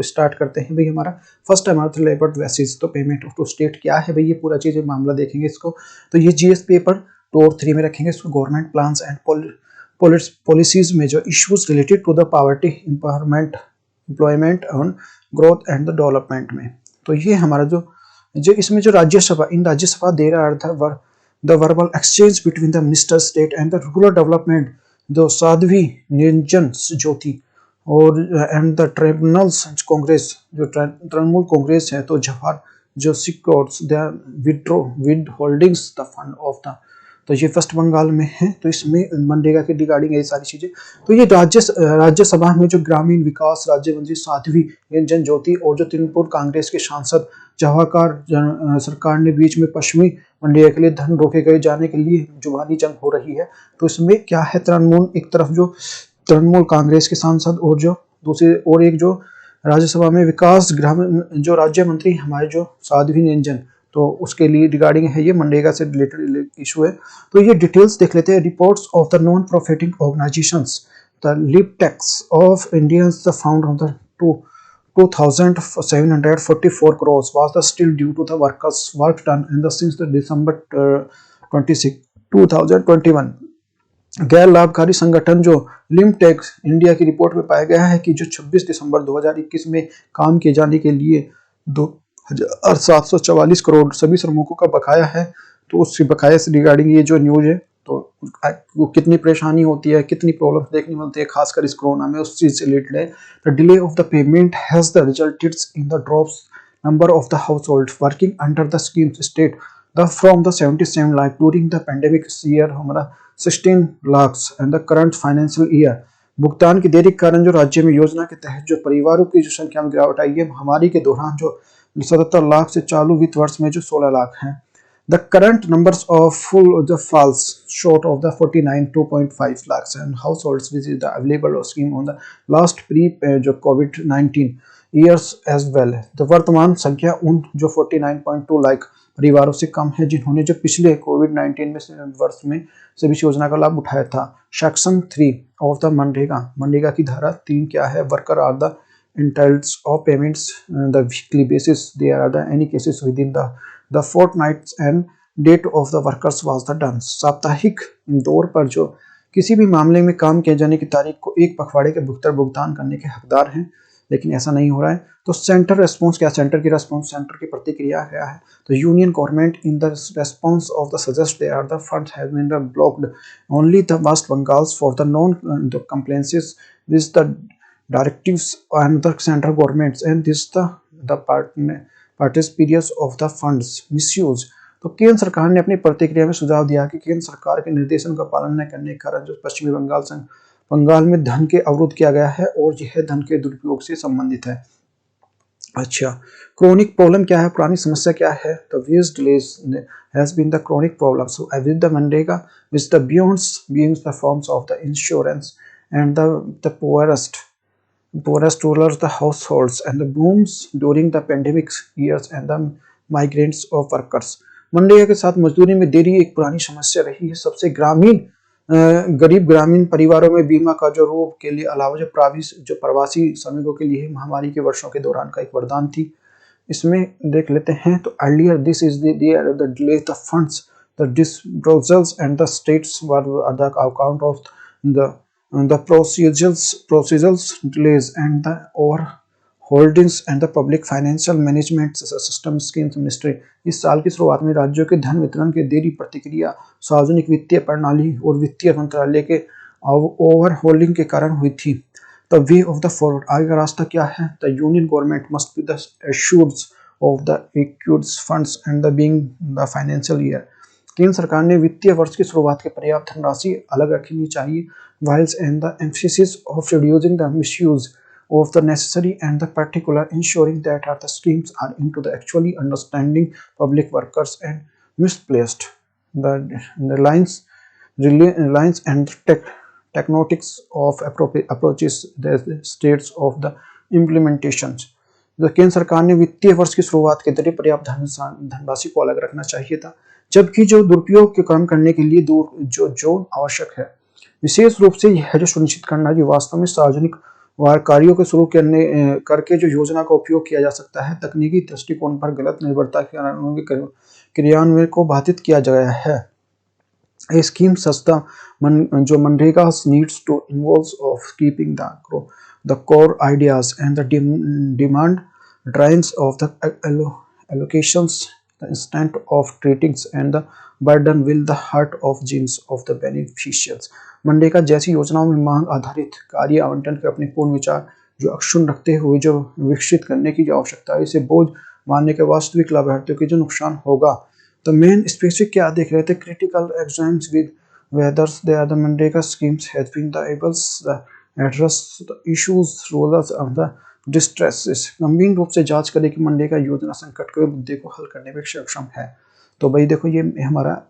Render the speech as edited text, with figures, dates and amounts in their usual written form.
तो स्टार्ट करते हैं भाई। हमारा फर्स्ट है हमारा लेबर वेसेज, तो पेमेंट टू स्टेट क्या है भाई, ये पूरा चीज मामला देखेंगे इसको। तो ये जीएस पेपर 2 और 3 में रखेंगे इसको। गवर्नमेंट प्लान्स एंड पॉलिसीज में जो issues related to the poverty employment on growth and the development में। तो ये हमारा जो इसमें जो Rajya Sabha, in Rajya Sabha there are the verbal exchange between the minister state and the rural development, जो साध्वी निरंजन ज्योति और एंड द ट्रिब्यूनल्स कांग्रेस, जो तृणमूल कांग्रेस है, तो जवाहर जो secures the withdraw with holdings the fund of the, तो ये वेस्ट बंगाल में है। तो इसमें मनरेगा के रिगार्डिंग ये सारी चीजें। तो ये राज्यसभा में जो ग्रामीण विकास राज्य मंत्री साध्वी निरंजन ज्योति और जो तृणमूल कांग्रेस के सांसद जवाहर सरकार ने बीच में पश्चिमी मनरेगा के लिए धन रोके गए जाने के लिए जुबानी जंग हो रही है। तो इसमें क्या है, तृणमूल एक तरफ जो तृणमूल कांग्रेस के सांसद और जो दूसरे और एक जो राज्यसभा में विकास ग्रामीण जो राज्य मंत्री हमारे जो साध्वी निरंजन, तो उसके लिए रिगार्डिंग है, ये मनरेगा से रिलेटेड इशू है। तो ये डिटेल्स देख लेते हैं। Reports of the non profiting organisations the लिपटेक्स of Indians the found of the 2,744 crores was the still due to the workers work done in the since the December 26, 2021। गैर लाभकारी संगठन जो लिमटेक्स इंडिया की रिपोर्ट में पाया गया है कि जो 26 दिसंबर 2021 में काम किए जाने के लिए 2,744 करोड़ सभी श्रमिकों का बकाया है। तो उस बकाया से रिगार्डिंग ये जो न्यूज है, तो वो कितनी परेशानी होती है, कितनी प्रॉब्लम्स देखने मिलती है, खासकर इस कोरोना में, उस चीज से रिलेटेड है। The delay of the payment has the resulted in the drops number of the household working under the scheme state the from the 77 lakh during the pandemic year हमारा 16 lakh and the current financial year. भुगतान की देरी के कारण जो राज्य में योजना के तहत जो परिवारों की जो संख्या में गिरावट आई है महामारी के दौरान, जो 77 लाख से चालू वित्त वर्ष में जो 16 लाख हैं। The current numbers of the falls short of the 49.2.5 lakhs and households which is the available scheme on the last जो COVID-19 years as well। तो वर्तमान संख्या उन जो 49.2 लाख परिवारों से कम है जिन्होंने जो पिछले COVID-19 में वर्ष में से इस योजना का लाभ उठाया था। सेक्शन 3 ऑफ द मनरेगा की धारा 3 क्या है, worker are the entitled of payments the weekly basis, there are the any cases within the fortnights and date of the workers was the done। साप्ताहिक दौर पर जो किसी भी मामले में काम किए जाने की तारीख को एक पखवाड़े के भुगतान करने के हकदार हैं, लेकिन ऐसा नहीं हो रहा है। तो सेंटर रेस्पॉन्स क्या, सेंटर की रेस्पॉन्स, सेंटर की प्रतिक्रिया क्या है। तो union government in the response of the suggest there are the funds have been blocked only the West Bengal for the non the compliances with the directives and the central governments and this the parties periods of the funds misuse। तो केंद्र सरकार ने अपनी प्रतिक्रिया में सुझाव दिया कि केंद्र सरकार के निर्देशन का पालन न करने के कारण जो पश्चिमी बंगाल में धन के अवरुद्ध किया गया है और यह धन के दुरुपयोग से संबंधित है। अच्छा, क्रोनिक प्रॉब्लम क्या है, पुरानी समस्या क्या है। तो wage delays has been the chronic problem so with the MNREGA which the beyond the forms of the insurance and the poorest rulers, the households and the booms during the pandemic years and the migrants of workers। MNREGA के साथ मजदूरी में देरी एक पुरानी समस्या रही है। सबसे गरीब ग्रामीण परिवारों में बीमा का जो रूप के लिए अलावा जो प्रवासी श्रमिकों के लिए महामारी के वर्षों के दौरान का एक वरदान थी। इसमें देख लेते हैं। तो earlier this is the delay the funds the disbursals and the states were the account of the procedures delays and the overholdings and the public financial management system schemes ministry। इस साल की शुरुआत में राज्यों के धन वितरण के देरी प्रतिक्रिया सार्वजनिक वित्तीय प्रणाली और वित्तीय मंत्रालय के ओवरहोल्डिंग के कारण हुई थी। The way of the forward, आगे का रास्ता क्या है। The union government must be the assured of the equity funds and the being the financial year. केंद्र सरकार ने वित्तीय वर्ष की शुरुआत के पर्याप्त धनराशि अलग रखनी चाहिए। whilst and the emphasis of reducing the misuse of the necessary and the particular ensuring that the schemes are into the actually understanding public workers and misplaced the lines and the technotics of approaches the states of the implementations। केंद्र सरकार ने वित्तीय वर्ष की शुरुआत के जरिए पर्याप्त धनराशि को अलग रखना चाहिए था, जबकि जो दुरुपयोग के कम करने के लिए जो आवश्यक है। विशेष रूप से यह जो सुनिश्चित करना कि वास्तव में सार्वजनिक कार्यों को शुरू करके जो योजना का उपयोग किया जा सकता है, तकनीकी दृष्टिकोण पर गलत निर्भरता के कारणों के क्रियान्वयन को बाधित किया गया है। A scheme such जो MNREGA needs to involve of keeping the core ideas and the demand drives of the allocations instead of treating and the burden will the heart of genes of the beneficiaries। MNREGA जैसी योजनाओं में मांग आधारित कार्य आवंटन के अपने पूर्ण विचार जो अक्षुण्ण रखते हुए जो विकसित करने की जो आवश्यकता है, इसे बोझ मानने के वास्तविक लाभार्थियों के जो नुकसान होगा। तो मेन स्पेसिफिक क्या देख रहे थे, critical exams with whether they are the MNREGA schemes has been the able to address the issues roles of the distresses। गंभीर रूप से जांच करें कि मनरेगा योजना संकट के मुद्दे को हल करने में सक्षम है। तो भाई देखो ये हमारा